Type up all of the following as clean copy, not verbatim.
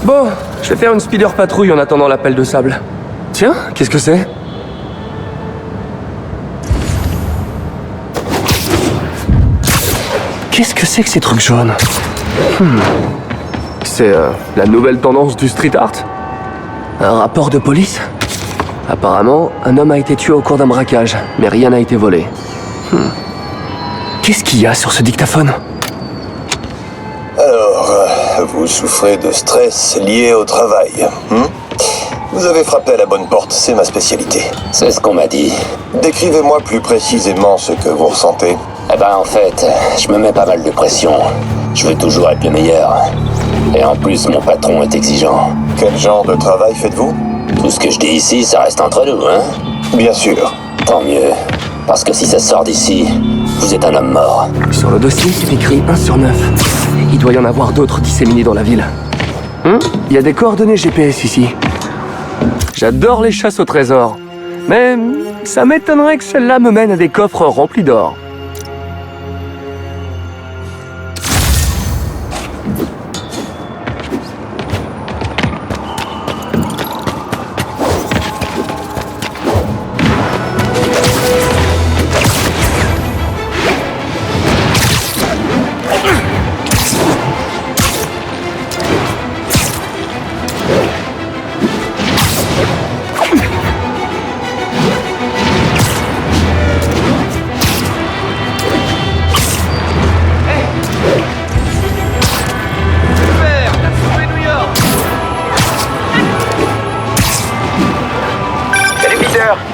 Bon, je vais faire une speeder patrouille en attendant l'appel de sable. Tiens, qu'est-ce que c'est? Qu'est-ce que c'est que ces trucs jaunes? C'est la nouvelle tendance du street art? Un rapport de police? Apparemment, un homme a été tué au cours d'un braquage, mais rien n'a été volé. Qu'est-ce qu'il y a sur ce dictaphone? Alors, vous souffrez de stress lié au travail, Vous avez frappé à la bonne porte, c'est ma spécialité. C'est ce qu'on m'a dit. Décrivez-moi plus précisément ce que vous ressentez. Eh ben en fait, je me mets pas mal de pression. Je veux toujours être le meilleur. Et en plus, mon patron est exigeant. Quel genre de travail faites-vous? Tout ce que je dis ici, ça reste entre nous, hein? Bien sûr. Tant mieux. Parce que si ça sort d'ici, vous êtes un homme mort. Sur le dossier, c'est écrit 1 sur 9. Il doit y en avoir d'autres disséminés dans la ville. Il y a des coordonnées GPS ici. J'adore les chasses au trésor. Mais ça m'étonnerait que celle-là me mène à des coffres remplis d'or.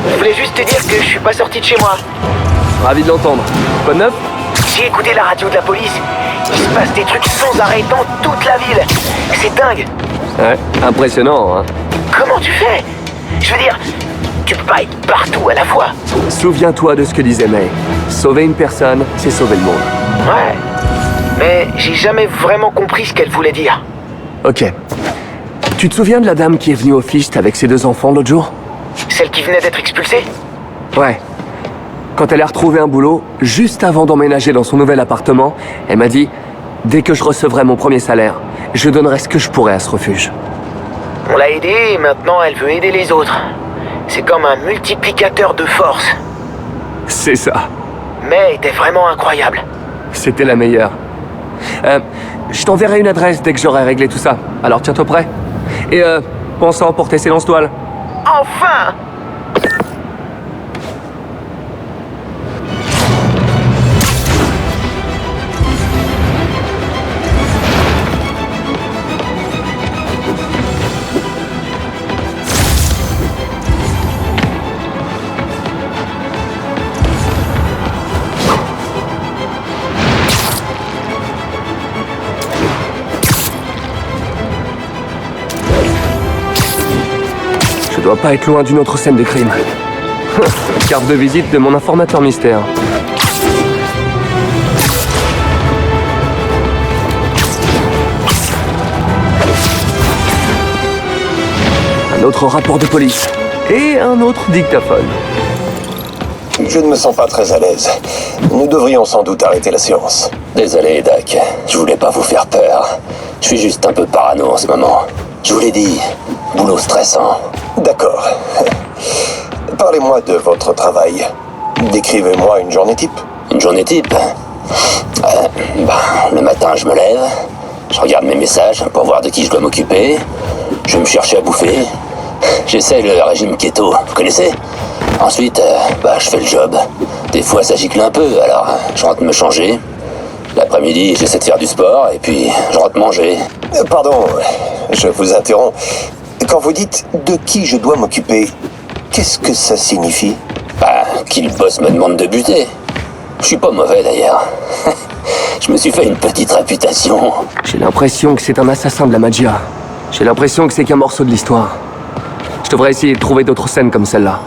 Je voulais juste te dire que je suis pas sorti de chez moi. Ravi de l'entendre. Quoi de neuf? J'ai écouté la radio de la police. Il se passe des trucs sans arrêt dans toute la ville. C'est dingue. Ouais, impressionnant, hein. Comment tu fais? Je veux dire, tu peux pas être partout à la fois. Souviens-toi de ce que disait May. Sauver une personne, c'est sauver le monde. Ouais. Mais j'ai jamais vraiment compris ce qu'elle voulait dire. Ok. Tu te souviens de la dame qui est venue au Feast avec ses 2 enfants l'autre jour? Celle qui venait d'être expulsée? Ouais. Quand elle a retrouvé un boulot, juste avant d'emménager dans son nouvel appartement, elle m'a dit « Dès que je recevrai mon premier salaire, je donnerai ce que je pourrai à ce refuge. » On l'a aidée et maintenant elle veut aider les autres. C'est comme un multiplicateur de force. C'est ça. Mais était vraiment incroyable. C'était la meilleure. Je t'enverrai une adresse dès que j'aurai réglé tout ça. Alors tiens-toi prêt. Et pense à emporter ses lance-toiles. Enfin! Je dois pas être loin d'une autre scène de crime. Carte de visite de mon informateur mystère. Un autre rapport de police. Et un autre dictaphone. Je ne me sens pas très à l'aise. Nous devrions sans doute arrêter la séance. Désolé, Doc. Je voulais pas vous faire peur. Je suis juste un peu parano en ce moment. Je vous l'ai dit, boulot stressant. D'accord. Parlez-moi de votre travail. Décrivez-moi une journée type. Une journée type? Le matin, je me lève. Je regarde mes messages pour voir de qui je dois m'occuper. Je vais me chercher à bouffer. J'essaie le régime keto, vous connaissez? Ensuite, je fais le job. Des fois, ça gicle un peu, alors je rentre me changer. L'après-midi, j'essaie de faire du sport, et puis je rentre manger. Pardon, je vous interromps. Quand vous dites « de qui je dois m'occuper », qu'est-ce que ça signifie? Qui le boss me demande de buter. Je suis pas mauvais, d'ailleurs. Je me suis fait une petite réputation. J'ai l'impression que c'est un assassin de la magia. J'ai l'impression que c'est qu'un morceau de l'histoire. Je devrais essayer de trouver d'autres scènes comme celle-là.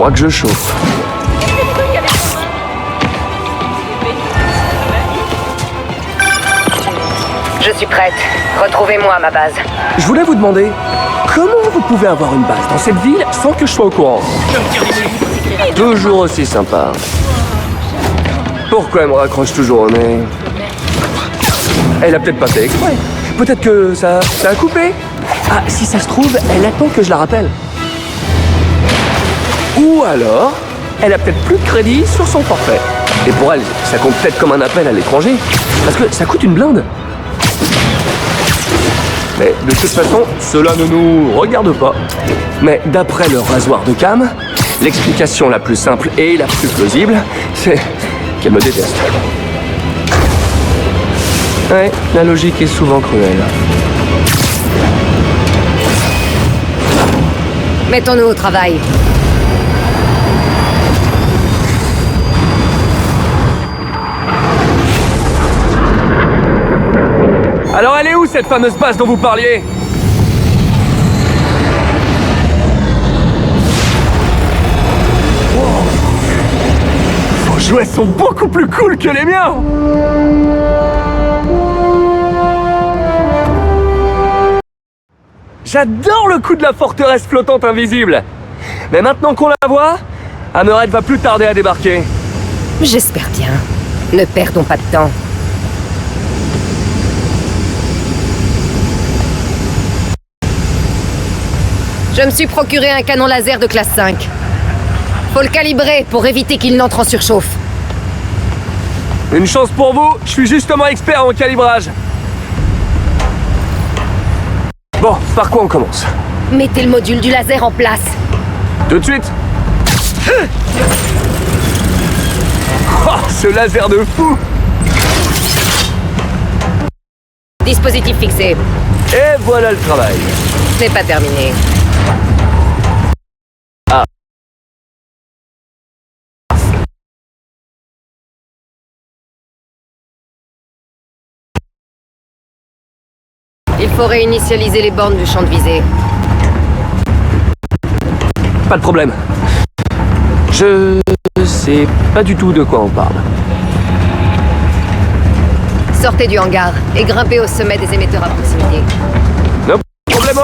crois que je chauffe. Je suis prête. Retrouvez-moi à ma base. Je voulais vous demander, comment vous pouvez avoir une base dans cette ville sans que je sois au courant? Toujours aussi sympa. Pourquoi elle me raccroche toujours au nez? Elle a peut-être pas fait exprès. Peut-être que ça a coupé. Ah, si ça se trouve, elle attend que je la rappelle. Ou alors, elle a peut-être plus de crédit sur son forfait. Et pour elle, ça compte peut-être comme un appel à l'étranger. Parce que ça coûte une blinde. Mais de toute façon, cela ne nous regarde pas. Mais d'après le rasoir de Cam, l'explication la plus simple et la plus plausible, c'est qu'elle me déteste. Ouais, la logique est souvent cruelle. Mettons-nous au travail. Alors elle est où cette fameuse base dont vous parliez? Vos jouets sont beaucoup plus cool que les miens! J'adore le coup de la forteresse flottante invisible! Mais maintenant qu'on la voit, Hammerhead va plus tarder à débarquer. J'espère bien. Ne perdons pas de temps. Je me suis procuré un canon laser de classe 5. Faut le calibrer pour éviter qu'il n'entre en surchauffe. Une chance pour vous, je suis justement expert en calibrage. Bon, par quoi on commence? Mettez le module du laser en place. Tout de suite. Oh, ce laser de fou! Dispositif fixé. Et voilà le travail. C'est pas terminé. Il faut réinitialiser les bornes du champ de visée. Pas de problème. Je sais pas du tout de quoi on parle. Sortez du hangar et grimpez au sommet des émetteurs à proximité. No problemo.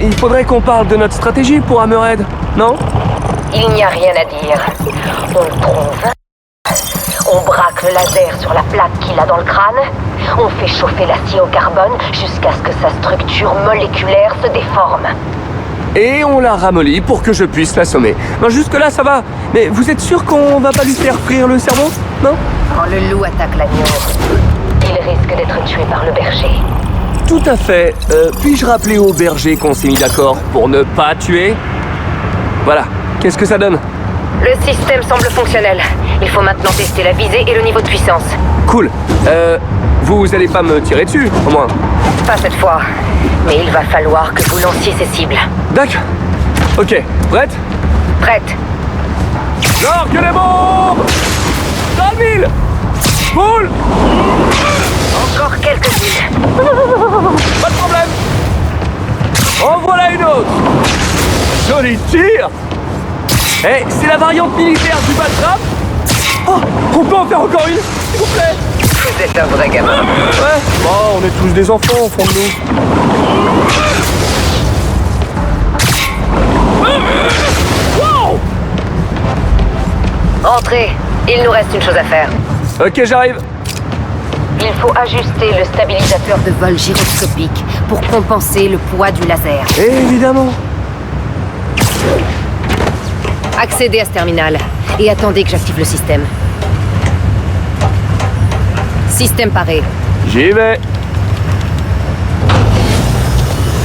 Il faudrait qu'on parle de notre stratégie pour Hammerhead, non? Il n'y a rien à dire. On le trouve. On braque le laser sur la plaque qu'il a dans le crâne. On fait chauffer l'acier au carbone jusqu'à ce que sa structure moléculaire se déforme. Et on la ramollit pour que je puisse l'assommer. Non, jusque-là, ça va. Mais vous êtes sûr qu'on va pas lui faire frire le cerveau? Non? Quand le loup attaque l'agneau, il risque d'être tué par le berger. Tout à fait. Puis-je rappeler au berger qu'on s'est mis d'accord pour ne pas tuer? Voilà. Qu'est-ce que ça donne? Le système semble fonctionnel. Il faut maintenant tester la visée et le niveau de puissance. Cool. Vous allez pas me tirer dessus, au moins? Pas cette fois. Mais il va falloir que vous lanciez ces cibles. D'accord. Ok. Prête? Prête. Genre que les bombes! Dans le mille! Boule! Encore quelques-unes. Pas de problème! En voilà une autre! Joli tir! Eh, c'est la variante militaire du Batrap? Oh, on peut en faire encore une, s'il vous plaît? Vous êtes un vrai gamin. Ouais, bon, on est tous des enfants au fond de nous. Wow! Entrez. Il nous reste une chose à faire. Ok, j'arrive. Il faut ajuster le stabilisateur de vol gyroscopique pour compenser le poids du laser. Évidemment. Accédez à ce terminal et attendez que j'active le système. Système paré. J'y vais.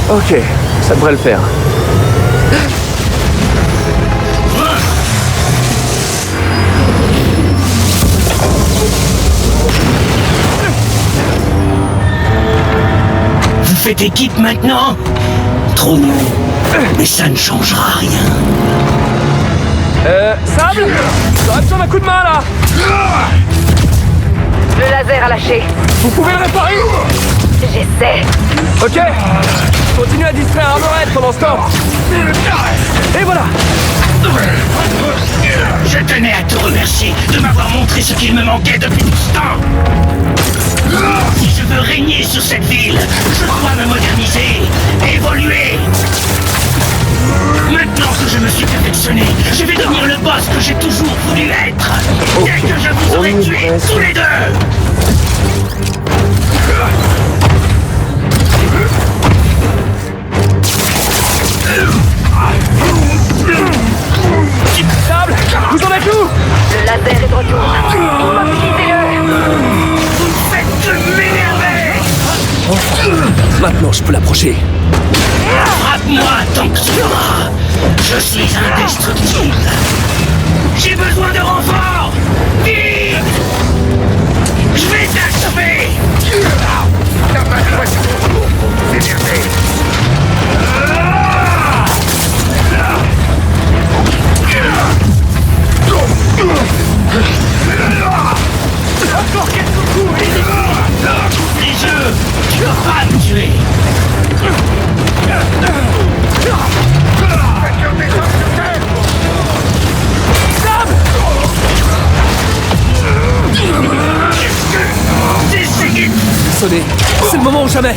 Ok, ça devrait le faire. Vous faites équipe maintenant? Trop non. Mais ça ne changera rien. Sable? J'aurais besoin d'un coup de main, là! Le laser a lâché. Vous pouvez le réparer? J'essaie. Ok. Continue à distraire Hammerhead pendant ce temps. Et voilà. Je tenais à te remercier de m'avoir montré ce qu'il me manquait depuis tout ce temps. Si je veux régner sur cette ville, je dois me moderniser, évoluer. Maintenant que je me suis perfectionné, je vais devenir le boss que j'ai toujours voulu être. Dès que je vous aurai tués tous les deux. Sable, vous en êtes où? Le laser est de retour. Immobilisez-le. Vous faites que m'énerver. Maintenant, je peux l'approcher. Frappe-moi tant que tu l'auras. Je suis indestructible. J'ai besoin de renfort. Vite. Je vais t'achever. T'as pas de choix pour vous énerver. Encore quelques coups et coupe les yeux. Tu peux pas me tuer. Sonné, c'est le moment ou jamais.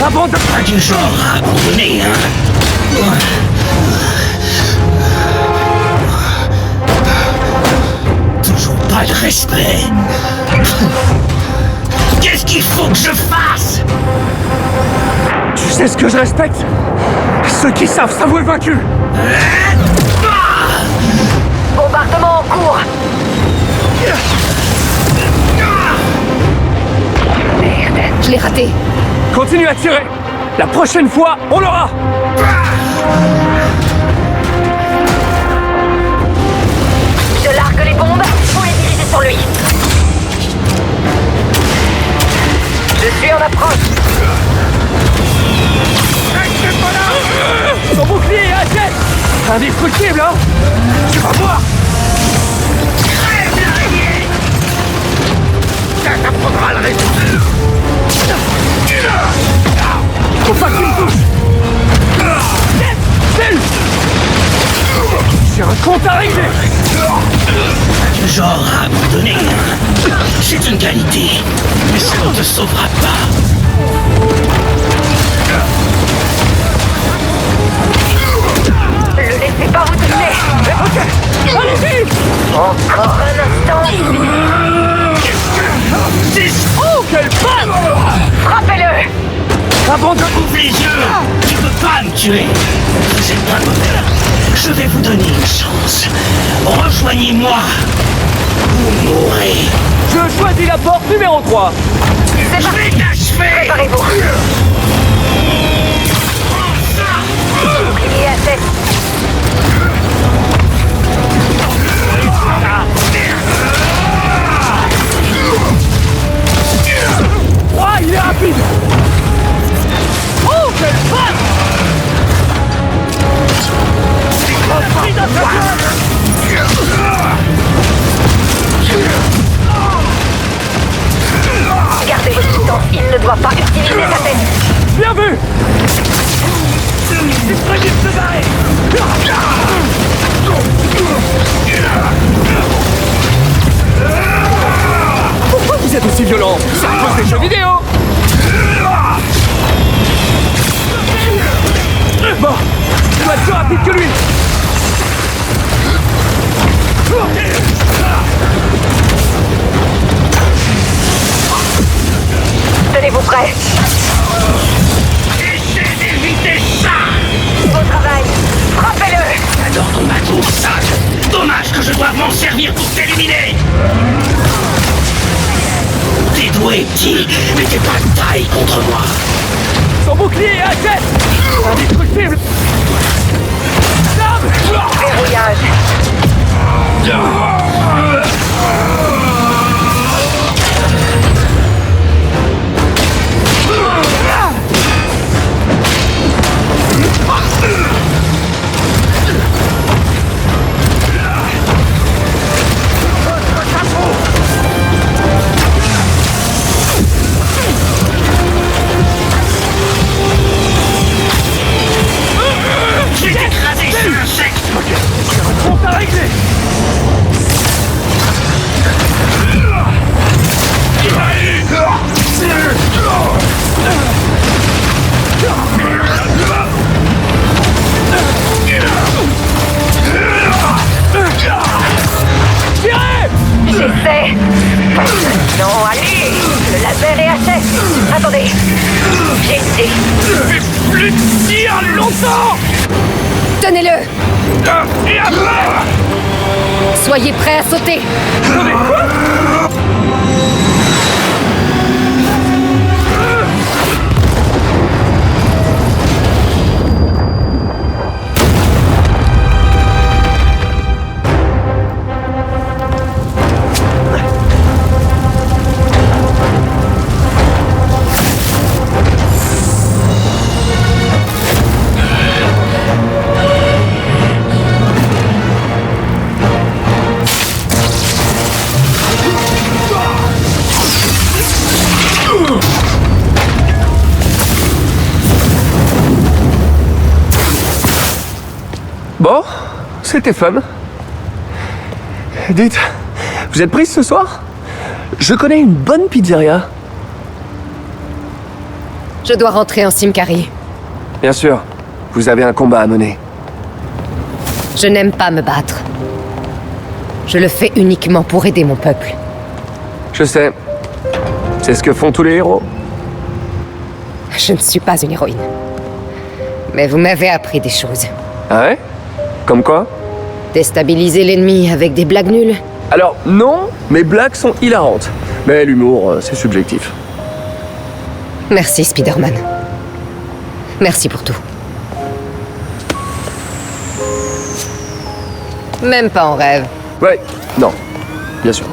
Abandonne. Pas du genre à abandonner, hein. Toujours pas de respect. Qu'est-ce qu'il faut que je fasse? Tu sais ce que je respecte? Ceux qui savent s'avouer vaincus. Bombardement en cours. Merde, je l'ai raté. Continue à tirer. La prochaine fois, on l'aura. Je largue les bombes, faut les diriger sur lui. Je suis en approche. Son bouclier à tête. Indestructible, hein? Tu vas voir. Crève l'araignée. Ça t'apprendra le reste. Faut pas qu'il me touche. J'ai un compte à régler. Du genre à abandonner. C'est une qualité, mais ça ne te sauvera pas. Le laissez pas vous toucher. Ok, allez-y. Encore un instant. Oh, quelle panne. Frappez-le. Abandonne. Ouvre les yeux. Tu peux pas me tuer. Vous êtes pas mauvais. Je vais vous donner une chance. Rejoignez-moi. Vous mourrez. Je choisis la porte numéro 3. C'est Je parti. vais t'achever. Préparez-vous. Bouclier à tête. Ah, il est rapide. Oh, quelle panne. Gardez votre distance. Il ne doit pas utiliser sa tête. Bien vu. C'est prévu de se barrer. Pourquoi vous êtes aussi violent? C'est à cause des jeux vidéo. Bon, tu dois être plus rapide que lui. Tenez-vous prêts. Essayez d'éviter ça. Bon travail. Frappez-le. J'adore ton bateau, sale. Dommage que je doive m'en servir pour t'éliminer. T'es doué, petit, mais t'es pas de taille contre moi. Son bouclier à tête. Indestructible. Verrouillage. Je vais t'écraser sur un insecte. plus tire longtemps. Tenez-le! Soyez prêts à sauter! Bon, c'était fun. Dites, vous êtes prise ce soir? Je connais une bonne pizzeria. Je dois rentrer en Symkaria. Bien sûr, vous avez un combat à mener. Je n'aime pas me battre. Je le fais uniquement pour aider mon peuple. Je sais. C'est ce que font tous les héros. Je ne suis pas une héroïne. Mais vous m'avez appris des choses. Ah ouais? Comme quoi? Déstabiliser l'ennemi avec des blagues nulles. Alors, non, mes blagues sont hilarantes. Mais l'humour, c'est subjectif. Merci, Spider-Man. Merci pour tout. Même pas en rêve. Ouais, non, bien sûr.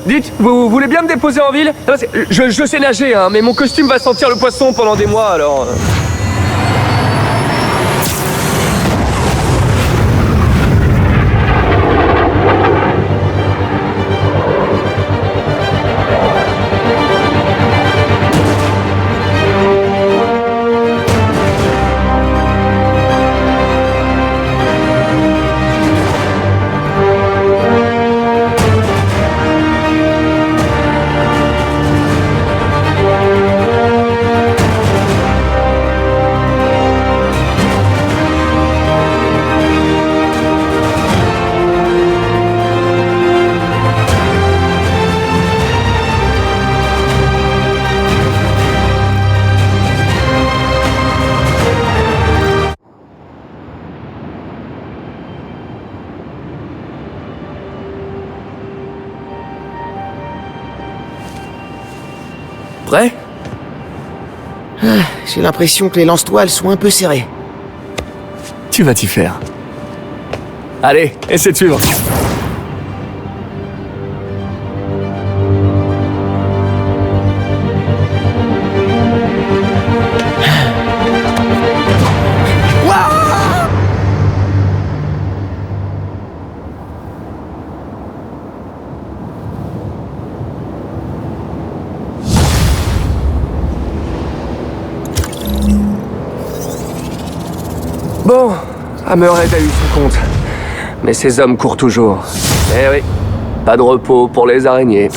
Dites, vous voulez bien me déposer en ville? Non, je sais nager, hein, mais mon costume va sentir le poisson pendant des mois, alors... Prêt? J'ai l'impression que les lance-toiles sont un peu serrées. Tu vas t'y faire. Allez, essaie de suivre. Bon, Hammerhead a eu son compte. Mais ces hommes courent toujours. Eh oui, pas de repos pour les araignées.